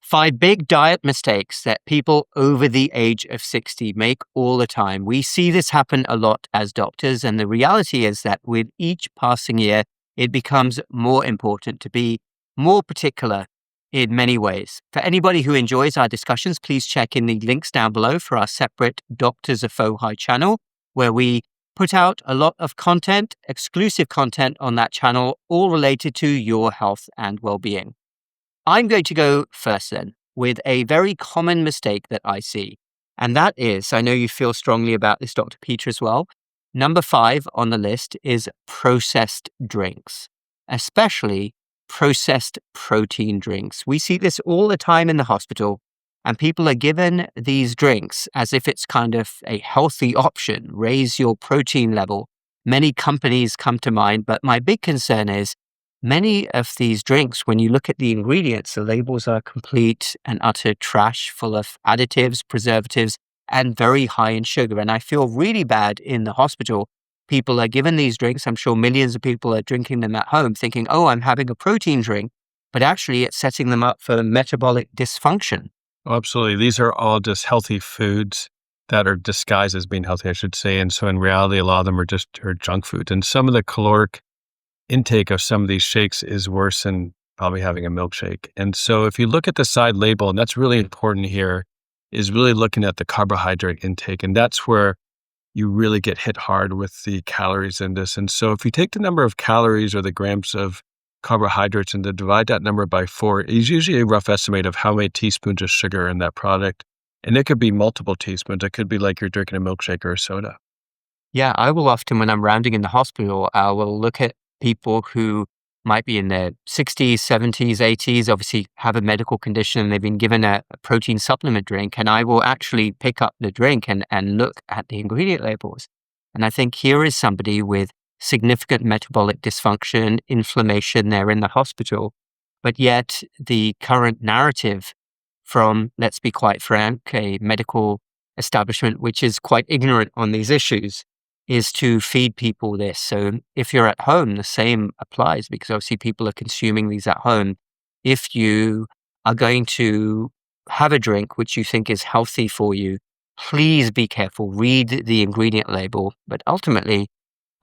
5 big diet mistakes that people over the age of 60 make all the time. We see this happen a lot as doctors, and the reality is that with each passing year, it becomes more important to be more particular in many ways. For anybody who enjoys our discussions, please check in the links down below for our separate Doctors of Ojais channel, where we put out a lot of content, exclusive content on that channel, all related to your health and well-being. I'm going to go first then with a very common mistake that I see. And that is, I know you feel strongly about this, Dr. Peter, as well. Number 5 on the list is processed drinks, especially processed protein drinks. We see this all the time in the hospital, and people are given these drinks as if it's kind of a healthy option, raise your protein level. Many companies come to mind, but my big concern is many of these drinks, when you look at the ingredients, the labels are complete and utter trash, full of additives, preservatives, and very high in sugar. And I feel really bad in the hospital. People are given these drinks. I'm sure millions of people are drinking them at home thinking, oh, I'm having a protein drink, but actually it's setting them up for metabolic dysfunction. Oh, absolutely. These are all just healthy foods that are disguised as being healthy, I should say. And so in reality, a lot of them are junk food. And some of the caloric intake of some of these shakes is worse than probably having a milkshake. And so if you look at the side label, and that's really important here, is really looking at the carbohydrate intake. And that's where you really get hit hard with the calories in this. And so if you take the number of calories or the grams of carbohydrates and to divide that number by 4, is usually a rough estimate of how many teaspoons of sugar in that product. And it could be multiple teaspoons. It could be like you're drinking a milkshake or a soda. Yeah, I will often, when I'm rounding in the hospital, I will look at people who might be in their 60s, 70s, 80s, obviously have a medical condition and they've been given a protein supplement drink. And I will actually pick up the drink and look at the ingredient labels. And I think here is somebody with significant metabolic dysfunction, inflammation, they're in the hospital. But yet the current narrative from, let's be quite frank, a medical establishment which is quite ignorant on these issues, is to feed people this. So if you're at home, the same applies because obviously people are consuming these at home. If you are going to have a drink which you think is healthy for you, please be careful, read the ingredient label. But ultimately,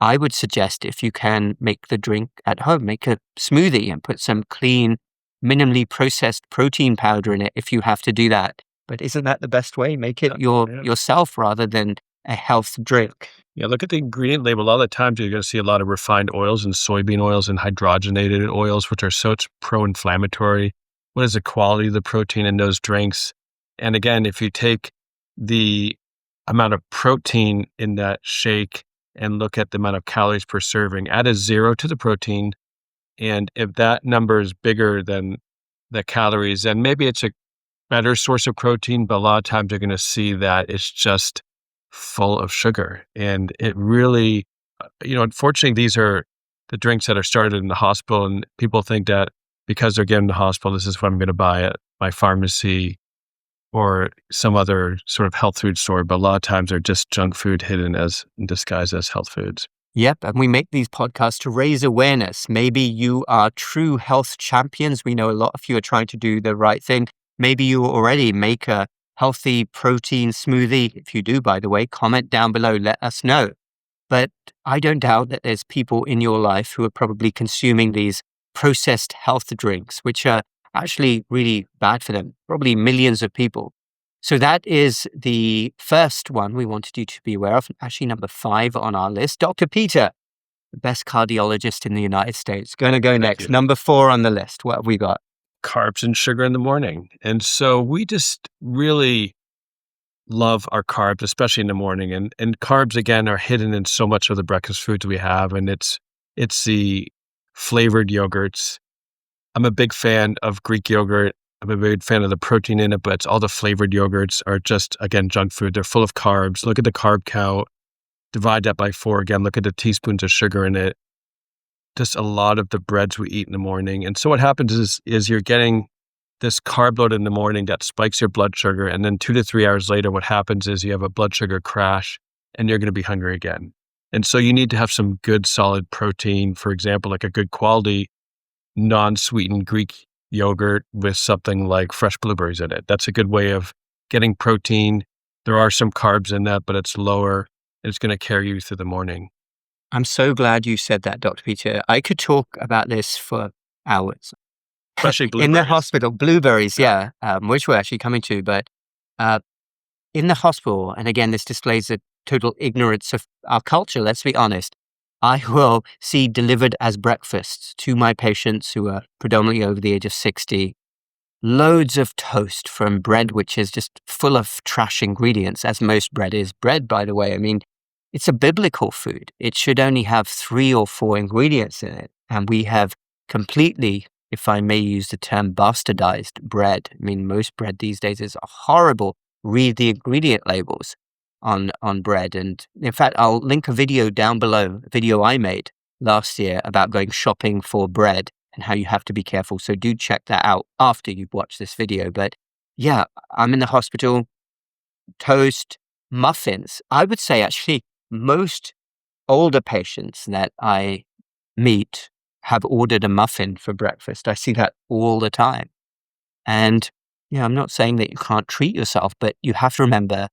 I would suggest if you can make the drink at home, make a smoothie and put some clean, minimally processed protein powder in it if you have to do that. But isn't that the best way? Make it yourself rather than a health drink. Yeah, look at the ingredient label. A lot of the times you're going to see a lot of refined oils and soybean oils and hydrogenated oils, which are so pro-inflammatory. What is the quality of the protein in those drinks? And again, if you take the amount of protein in that shake and look at the amount of calories per serving, add a 0 to the protein. And if that number is bigger than the calories, then maybe it's a better source of protein, but a lot of times you're going to see that it's just full of sugar. And it really, unfortunately, these are the drinks that are started in the hospital, and people think that because they're getting in the hospital, this is what I'm going to buy at my pharmacy or some other sort of health food store. But a lot of times they're just junk food hidden as disguised as health foods. Yep. And we make these podcasts to raise awareness. Maybe you are true health champions. We know a lot of you are trying to do the right thing. Maybe you already make a healthy protein smoothie. If you do, by the way, comment down below, let us know. But I don't doubt that there's people in your life who are probably consuming these processed health drinks, which are actually really bad for them, probably millions of people. So that is the first one we wanted you to be aware of. Actually, number 5 on our list. Dr. Peter, the best cardiologist in the United States, going to go next. Number 4 on the list. What have we got? Carbs and sugar in the morning. And so we just really love our carbs, especially in the morning. And carbs, again, are hidden in so much of the breakfast foods we have. And it's the flavored yogurts. I'm a big fan of Greek yogurt. I'm a big fan of the protein in it, but it's all the flavored yogurts are just, again, junk food. They're full of carbs. Look at the carb count. Divide that by 4. Again, look at the teaspoons of sugar in it. Just a lot of the breads we eat in the morning. And so what happens is you're getting this carb load in the morning that spikes your blood sugar. And then 2 to 3 hours later, what happens is you have a blood sugar crash and you're going to be hungry again. And so you need to have some good solid protein, for example, like a good quality non-sweetened Greek yogurt with something like fresh blueberries in it. That's a good way of getting protein. There are some carbs in that, but it's lower. It's going to carry you through the morning. I'm so glad you said that, Dr. Peter. I could talk about this for hours. Especially In the blueberries. hospital, blueberries, Yeah. yeah, which we're actually coming to, but uh, in the hospital, and again, this displays a total ignorance of our culture, let's be honest. I will see delivered as breakfasts to my patients who are predominantly over the age of 60 loads of toast from bread, which is just full of trash ingredients, as most bread is. Bread, by the way, I mean, it's a biblical food. It should only have 3 or 4 ingredients in it. And we have completely, if I may use the term, bastardized bread. I mean, most bread these days is horrible. Read the ingredient labels on bread. And in fact, I'll link a video down below, a video I made last year about going shopping for bread and how you have to be careful. So do check that out after you've watched this video. But yeah, I'm in the hospital, toast, muffins. I would say actually most older patients that I meet have ordered a muffin for breakfast. I see that all the time. And yeah, I'm not saying that you can't treat yourself, but you have to remember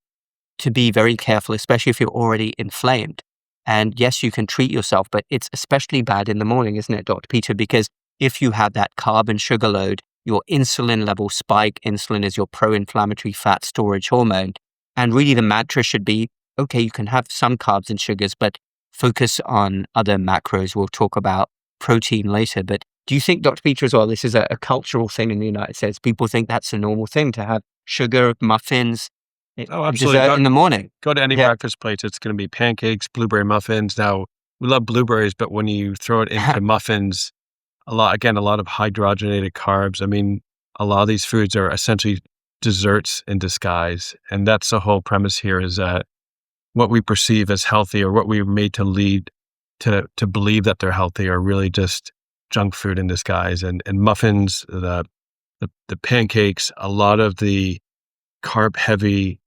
to be very careful, especially if you're already inflamed. And yes, you can treat yourself, but it's especially bad in the morning, isn't it, Dr. Peter? Because if you have that carb and sugar load, your insulin levels spike. Insulin is your pro-inflammatory fat storage hormone. And really the mantra should be, okay, you can have some carbs and sugars, but focus on other macros. We'll talk about protein later. But do you think, Dr. Peter, as well, this is a cultural thing in the United States? People think that's a normal thing to have sugar, muffins, Oh, absolutely. dessert in the morning. Go to any Yeah. breakfast place. It's going to be pancakes, blueberry muffins. Now, we love blueberries, but when you throw it into muffins, a lot of hydrogenated carbs. I mean, a lot of these foods are essentially desserts in disguise. And that's the whole premise here is that what we perceive as healthy or what we're made to lead to believe that they're healthy are really just junk food in disguise. And muffins, the pancakes, a lot of the carb heavy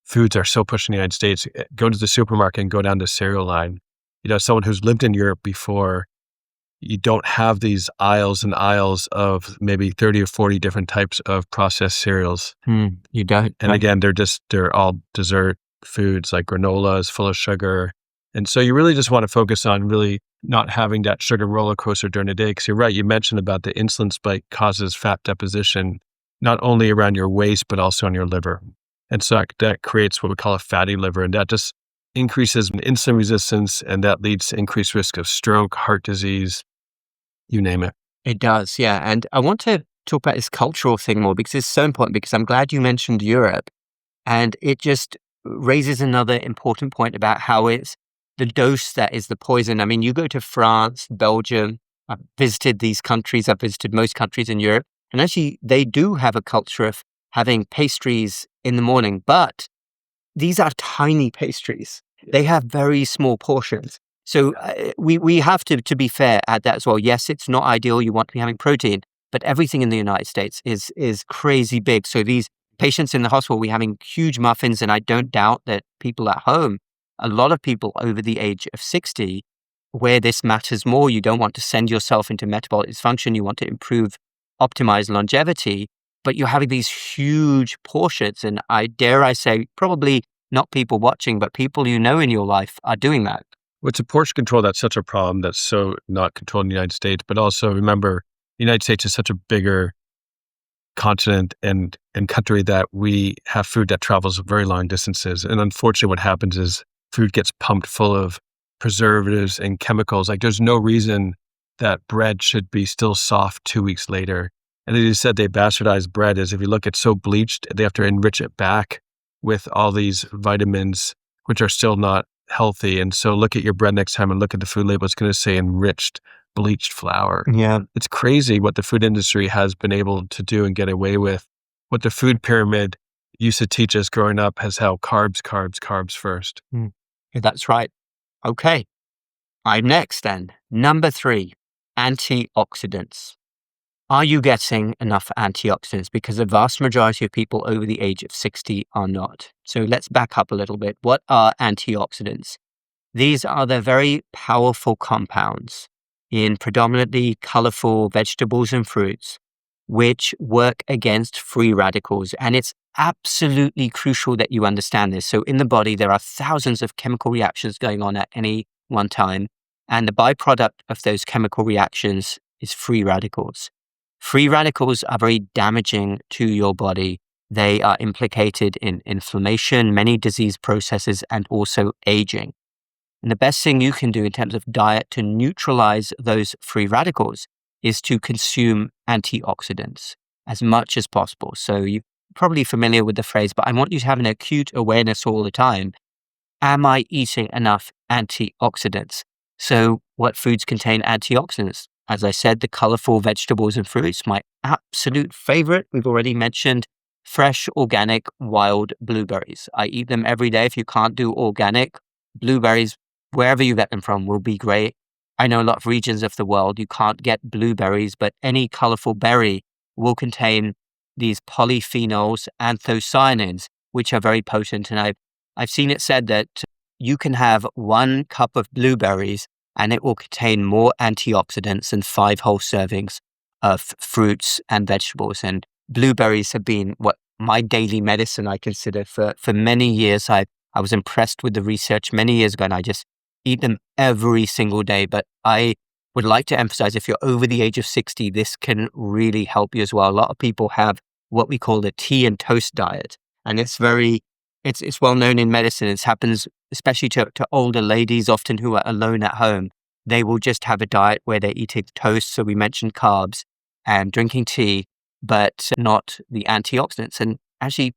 foods are so pushed in the United States. Go to the supermarket and go down the cereal line. You know, someone who's lived in Europe before, you don't have these aisles and aisles of maybe 30 or 40 different types of processed cereals. You don't. And again, they're all dessert foods like granola is full of sugar. And so you really just want to focus on really not having that sugar roller coaster during the day. Because you're right, you mentioned about the insulin spike causes fat deposition, not only around your waist, but also on your liver. And so that creates what we call a fatty liver. And that just increases insulin resistance. And that leads to increased risk of stroke, heart disease, you name it. It does, yeah. And I want to talk about this cultural thing more because it's so important, because I'm glad you mentioned Europe. And it just raises another important point about how it's the dose that is the poison. I mean, you go to France, Belgium, I've visited these countries, I've visited most countries in Europe, and actually they do have a culture of having pastries in the morning, but these are tiny pastries. They have very small portions. So we have to be fair at that as well. Yes, it's not ideal. You want to be having protein, but everything in the United States is crazy big. So these patients in the hospital, we're having huge muffins, and I don't doubt that people at home, a lot of people over the age of 60, where this matters more, you don't want to send yourself into metabolic dysfunction. You want to optimize longevity, but you're having these huge portions. And I say, probably not people watching, but people you know in your life are doing that. Well, it's a portion control that's such a problem that's so not controlled in the United States. But also remember, the United States is such a bigger continent and country that we have food that travels very long distances. And unfortunately, what happens is food gets pumped full of preservatives and chemicals. Like there's no reason that bread should be still soft 2 weeks later. And as you said, they bastardize bread is if you look, it's so bleached, they have to enrich it back with all these vitamins, which are still not healthy. And so look at your bread next time and look at the food label. It's going to say enriched, bleached flour. Yeah. It's crazy what the food industry has been able to do and get away with. What the food pyramid used to teach us growing up has how carbs first. Yeah, that's right. Okay. I'm next then. Number 3, antioxidants. Are you getting enough antioxidants? Because the vast majority of people over the age of 60 are not. So let's back up a little bit. What are antioxidants? These are the very powerful compounds in predominantly colorful vegetables and fruits which work against free radicals. And it's absolutely crucial that you understand this. So in the body, there are thousands of chemical reactions going on at any one time. And the byproduct of those chemical reactions is free radicals. Free radicals are very damaging to your body. They are implicated in inflammation, many disease processes, and also aging. And the best thing you can do in terms of diet to neutralize those free radicals is to consume antioxidants as much as possible. So you're probably familiar with the phrase, but I want you to have an acute awareness all the time. Am I eating enough antioxidants? So what foods contain antioxidants? As I said, the colorful vegetables and fruits, my absolute favorite, we've already mentioned, fresh, organic, wild blueberries. I eat them every day. If you can't do organic, blueberries, wherever you get them from, will be great. I know a lot of regions of the world you can't get blueberries, but any colorful berry will contain these polyphenols, anthocyanins, which are very potent. And I've seen it said that you can have 1 cup of blueberries and it will contain more antioxidants than 5 whole servings of fruits and vegetables. And blueberries have been what my daily medicine I consider for many years. I was impressed with the research many years ago, and I just eat them every single day. But I would like to emphasize, if you're over the age of 60, this can really help you as well. A lot of people have what we call the tea and toast diet, and it's well known in medicine. It happens especially to older ladies, often who are alone at home. They will just have a diet where they're eating toast. So we mentioned carbs and drinking tea, but not the antioxidants. And actually,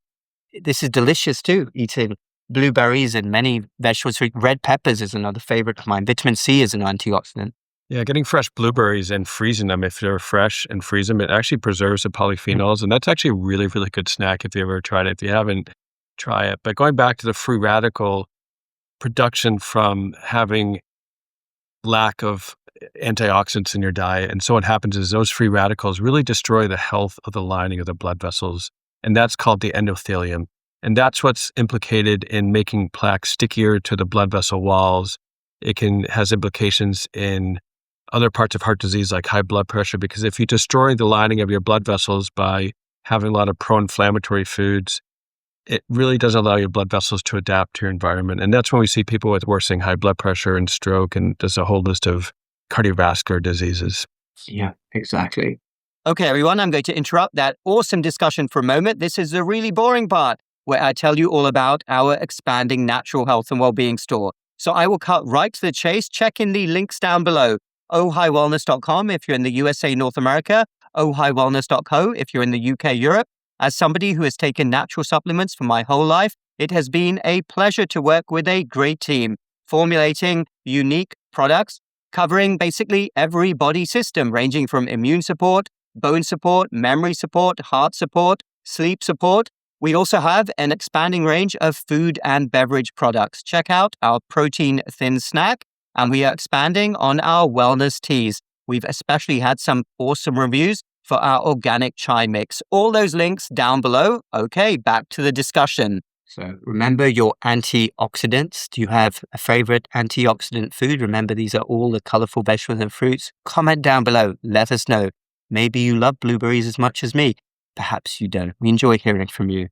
this is delicious too, eating blueberries and many vegetables. Red peppers is another favorite of mine. Vitamin C is an antioxidant. Yeah, getting fresh blueberries and freezing them, if they're fresh and freeze them, it actually preserves the polyphenols. And that's actually a really, really good snack if you ever tried it. If you haven't, try it. But going back to the free radical production from having lack of antioxidants in your diet. And so what happens is those free radicals really destroy the health of the lining of the blood vessels. And that's called the endothelium. And that's what's implicated in making plaque stickier to the blood vessel walls. It has implications in other parts of heart disease like high blood pressure, because if you destroy the lining of your blood vessels by having a lot of pro-inflammatory foods, it really doesn't allow your blood vessels to adapt to your environment. And that's when we see people with worsening high blood pressure and stroke, and there's a whole list of cardiovascular diseases. Yeah, exactly. Okay, everyone, I'm going to interrupt that awesome discussion for a moment. This is the really boring part where I tell you all about our expanding natural health and well-being store. So I will cut right to the chase. Check in the links down below. ohiwellness.com if you're in the USA, North America. ohiwellness.co if you're in the UK, Europe. As somebody who has taken natural supplements for my whole life, it has been a pleasure to work with a great team, formulating unique products, covering basically every body system, ranging from immune support, bone support, memory support, heart support, sleep support. We also have an expanding range of food and beverage products. Check out our protein thin snack, and we are expanding on our wellness teas. We've especially had some awesome reviews for our organic chai mix. All those links down below. Okay, back to the discussion. So remember your antioxidants. Do you have a favorite antioxidant food? Remember, these are all the colorful vegetables and fruits. Comment down below. Let us know. Maybe you love blueberries as much as me. Perhaps you don't. We enjoy hearing from you.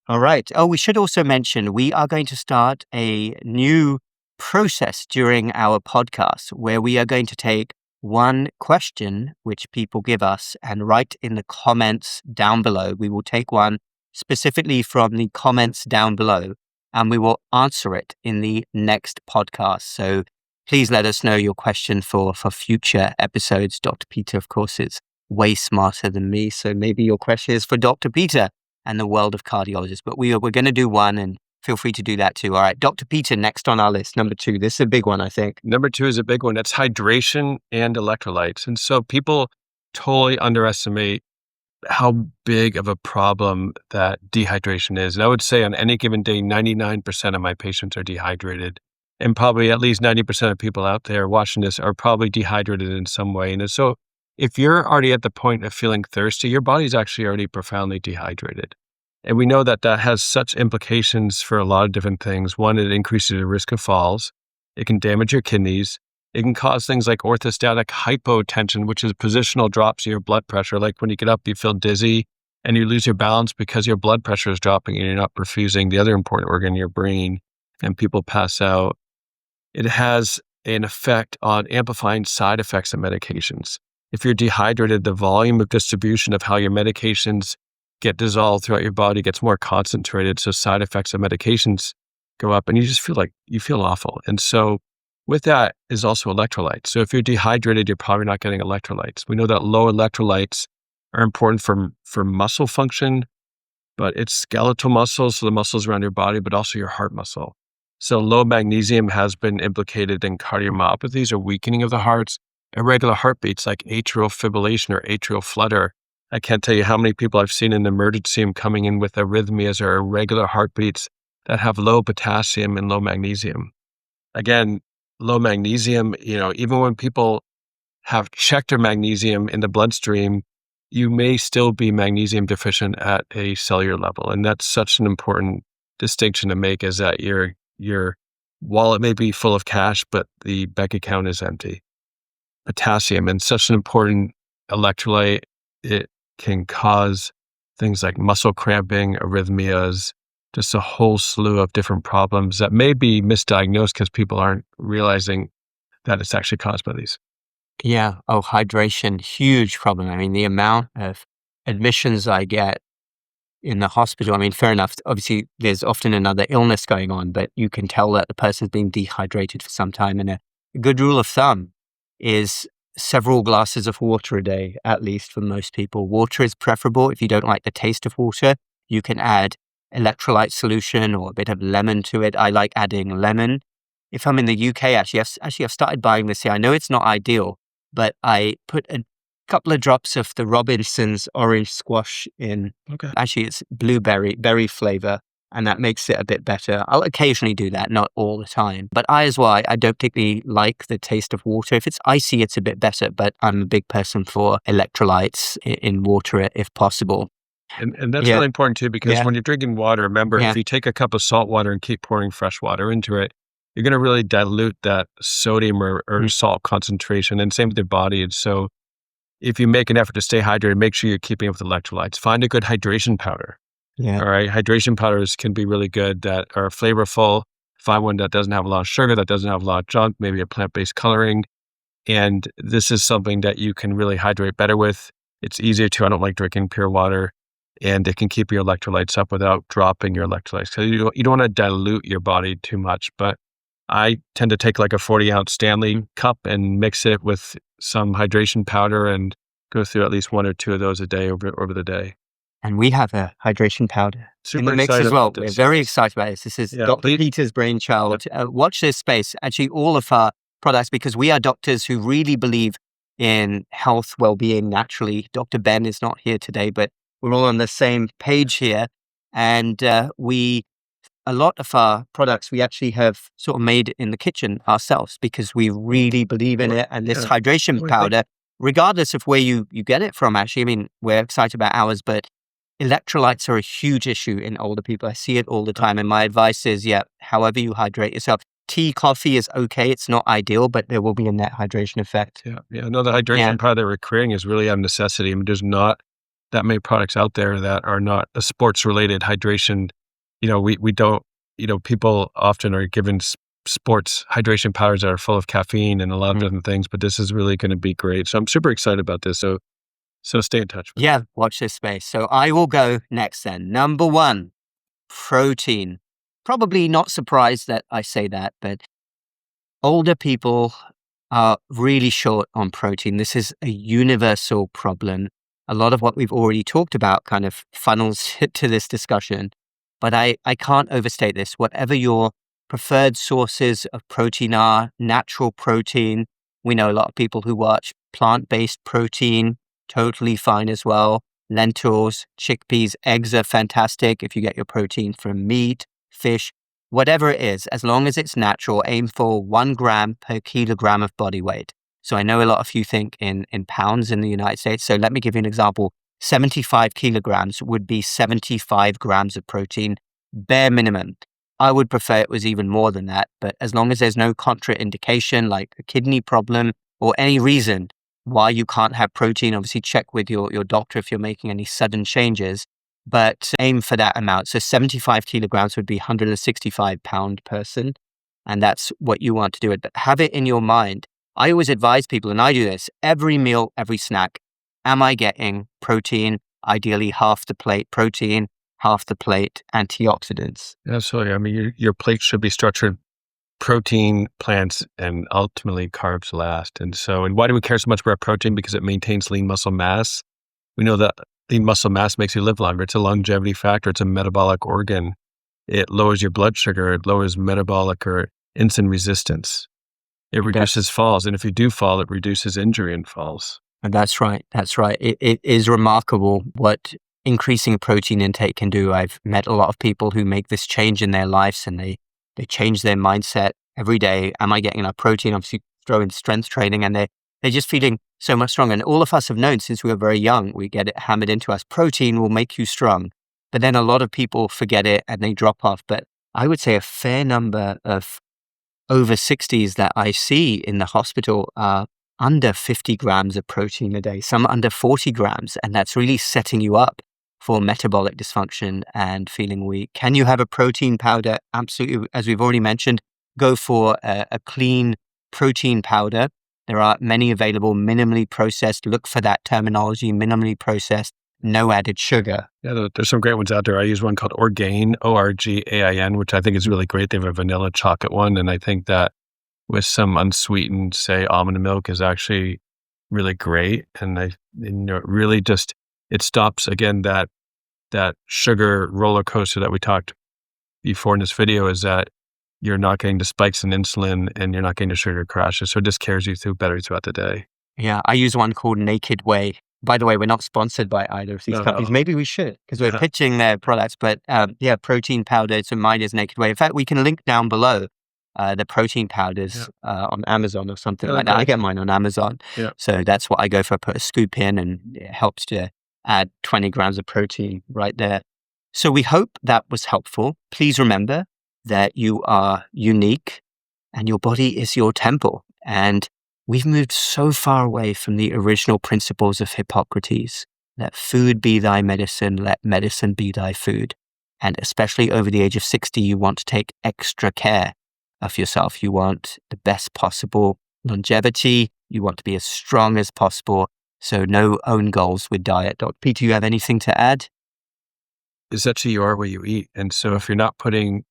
All right. Oh, we should also mention we are going to start a new process during our podcast where we are going to take one question which people give us and write in the comments down below. We will take one specifically from the comments down below and we will answer it in the next podcast. So please let us know your question for future episodes. Dr. Peter, of course, is way smarter than me. So maybe your question is for Dr. Peter and the world of cardiologists. But we're going to do one, and feel free to do that too. All right, Dr. Peter, next on our list, number 2. This is a big one, I think. Number 2 is a big one. It's hydration and electrolytes. And so people totally underestimate how big of a problem that dehydration is. And I would say on any given day, 99% of my patients are dehydrated. And probably at least 90% of people out there watching this are probably dehydrated in some way. And so if you're already at the point of feeling thirsty, your body's actually already profoundly dehydrated. And we know that that has such implications for a lot of different things. One, it increases the risk of falls. It can damage your kidneys. It can cause things like orthostatic hypotension, which is positional drops in your blood pressure. Like when you get up, you feel dizzy and you lose your balance because your blood pressure is dropping and you're not perfusing the other important organ, your brain, and people pass out. It has an effect on amplifying side effects of medications. If you're dehydrated, the volume of distribution of how your medications get dissolved throughout your body gets more concentrated. So side effects of medications go up and you just feel like you feel awful. And so with that is also electrolytes. So if you're dehydrated, you're probably not getting electrolytes. We know that low electrolytes are important for muscle function, but it's skeletal muscles, so the muscles around your body, but also your heart muscle. So low magnesium has been implicated in cardiomyopathies or weakening of the hearts, irregular heartbeats like atrial fibrillation or atrial flutter. I can't tell you how many people I've seen in the emergency room coming in with arrhythmias or irregular heartbeats that have low potassium and low magnesium. Again, low magnesium, even when people have checked their magnesium in the bloodstream, you may still be magnesium deficient at a cellular level. And that's such an important distinction to make, is that your wallet may be full of cash, but the bank account is empty. Potassium, and such an important electrolyte, it can cause things like muscle cramping, arrhythmias, just a whole slew of different problems that may be misdiagnosed because people aren't realizing that it's actually caused by these. Yeah. Oh, hydration, huge problem. I mean, the amount of admissions I get in the hospital, I mean, fair enough. Obviously, there's often another illness going on, but you can tell that the person's been dehydrated for some time. And a good rule of thumb is several glasses of water a day, at least for most people. Water is preferable. If you don't like the taste of water, you can add electrolyte solution or a bit of lemon to it. I like adding lemon. If I'm in the UK, I've started buying this here. I know it's not ideal, but I put a couple of drops of the Robinson's orange squash in. Okay. Actually, it's berry flavor, and that makes it a bit better. I'll occasionally do that, not all the time. But I don't particularly like the taste of water. If it's icy, it's a bit better, but I'm a big person for electrolytes in water if possible. And that's Yeah, really important too, because yeah, when you're drinking water, remember, yeah. if you take a cup of salt water and keep pouring fresh water into it, you're going to really dilute that sodium or Mm. salt concentration, and same with your body. And so if you make an effort to stay hydrated, make sure you're keeping up with electrolytes. Find a good hydration powder. Yeah. All right. Hydration powders can be really good that are flavorful. Find one that doesn't have a lot of sugar, that doesn't have a lot of junk, maybe a plant-based coloring. And this is something that you can really hydrate better with. It's easier to. I don't like drinking pure water, and it can keep your electrolytes up without dropping your electrolytes. So you don't want to dilute your body too much. But I tend to take like a 40-ounce Stanley cup and mix it with some hydration powder and go through at least one or two of those a day over the day. And we have a hydration powder in Super the mix excited as well. about We're this. very excited about this. This is Yeah, Dr. please. Peter's brainchild. Watch this space. Actually, all of our products, because we are doctors who really believe in health, well-being naturally. Dr. Ben is not here today, but we're all on the same page here. And a lot of our products we actually have sort of made in the kitchen ourselves because we really believe in it. And this Yeah. hydration Well, powder, regardless of where you get it from, actually, I mean, we're excited about ours, but electrolytes are a huge issue in older people. I see it all the time. And my advice is, however you hydrate yourself. Tea, coffee is okay. It's not ideal, but there will be a net hydration effect. Yeah. No, the hydration powder that we're creating is really a necessity. I mean, there's not that many products out there that are not a sports-related hydration. We don't, people often are given sports hydration powders that are full of caffeine and a lot of different things, but this is really going to be great. So I'm super excited about this. So stay in touch. Yeah, watch this space. So I will go next then. Number 1, protein. Probably not surprised that I say that, but older people are really short on protein. This is a universal problem. A lot of what we've already talked about kind of funnels to this discussion, but I can't overstate this. Whatever your preferred sources of protein are, natural protein, we know a lot of people who watch plant-based protein, totally fine as well. Lentils, chickpeas, eggs are fantastic if you get your protein from meat, fish, whatever it is, as long as it's natural, aim for 1 gram per kilogram of body weight. So I know a lot of you think in pounds in the United States. So let me give you an example. 75 kilograms would be 75 grams of protein, bare minimum. I would prefer it was even more than that. But as long as there's no contraindication like a kidney problem or any reason why you can't have protein, obviously check with your doctor if you're making any sudden changes, but aim for that amount. So 75 kilograms would be 165-pound person. And that's what you want to do it. But have it in your mind. I always advise people, and I do this every meal, every snack. Am I getting protein? Ideally, half the plate protein, half the plate antioxidants. Absolutely. I mean, your plate should be structured protein, plants, and ultimately carbs last. And why do we care so much about protein? Because it maintains lean muscle mass. We know that lean muscle mass makes you live longer. It's a longevity factor. It's a metabolic organ. It lowers your blood sugar. It lowers metabolic or insulin resistance. It reduces falls. And if you do fall, it reduces injury in falls. And that's right. That's right. It is remarkable what increasing protein intake can do. I've met a lot of people who make this change in their lives, and they change their mindset every day. Am I getting enough protein? Obviously, throw in strength training, and they're just feeling so much stronger. And all of us have known since we were very young, we get it hammered into us. Protein will make you strong. But then a lot of people forget it and they drop off. But I would say a fair number of over 60s that I see in the hospital are under 50 grams of protein a day, some under 40 grams. And that's really setting you up for metabolic dysfunction and feeling weak. Can you have a protein powder? Absolutely. As we've already mentioned, go for a clean protein powder. There are many available, minimally processed. Look for that terminology, minimally processed, no added sugar. Yeah, there's some great ones out there. I use one called Orgain, Orgain, which I think is really great. They have a vanilla chocolate one. And I think that with some unsweetened, say, almond milk is actually really great. And it really just, it stops, again, that sugar roller coaster that we talked before in this video, is that you're not getting the spikes in insulin and you're not getting the sugar crashes. So it just carries you through better throughout the day. Yeah, I use one called Naked Whey. By the way, we're not sponsored by either of these companies. Maybe we should, because we're pitching their products. But protein powder. So mine is Naked Whey. In fact, we can link down below the protein powders on Amazon or something like that. I get mine on Amazon. Yeah. So that's what I go for. I put a scoop in and it helps to add 20 grams of protein right there. So we hope that was helpful. Please remember that you are unique and your body is your temple. And we've moved so far away from the original principles of Hippocrates. Let food be thy medicine, let medicine be thy food. And especially over the age of 60, you want to take extra care of yourself. You want the best possible longevity. You want to be as strong as possible. So no own goals with diet. Dr. Peter, you have anything to add? Essentially, you are what you eat. And so if you're not putting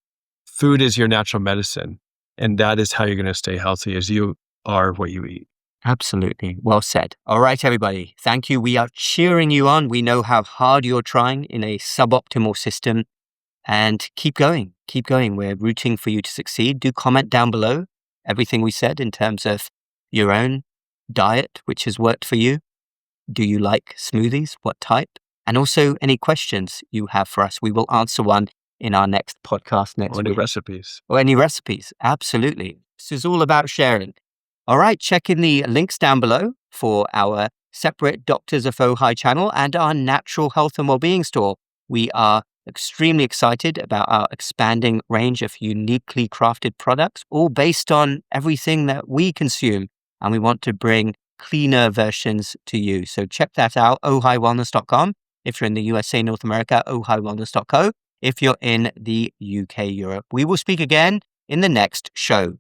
food as your natural medicine, and that is how you're going to stay healthy, as you are what you eat. Absolutely. Well said. All right, everybody. Thank you. We are cheering you on. We know how hard you're trying in a suboptimal system. And keep going. Keep going. We're rooting for you to succeed. Do comment down below everything we said in terms of your own diet, which has worked for you. Do you like smoothies? What type? And also any questions you have for us. We will answer one in our next podcast next week. Or any recipes. Or any recipes. Absolutely. This is all about sharing. All right. Check in the links down below for our separate Doctors of Ojai channel and our natural health and wellbeing store. We are extremely excited about our expanding range of uniquely crafted products, all based on everything that we consume. And we want to bring cleaner versions to you. So check that out, ohiwellness.com. If you're in the USA, North America, ohiwellness.co. If you're in the UK, Europe. We will speak again in the next show.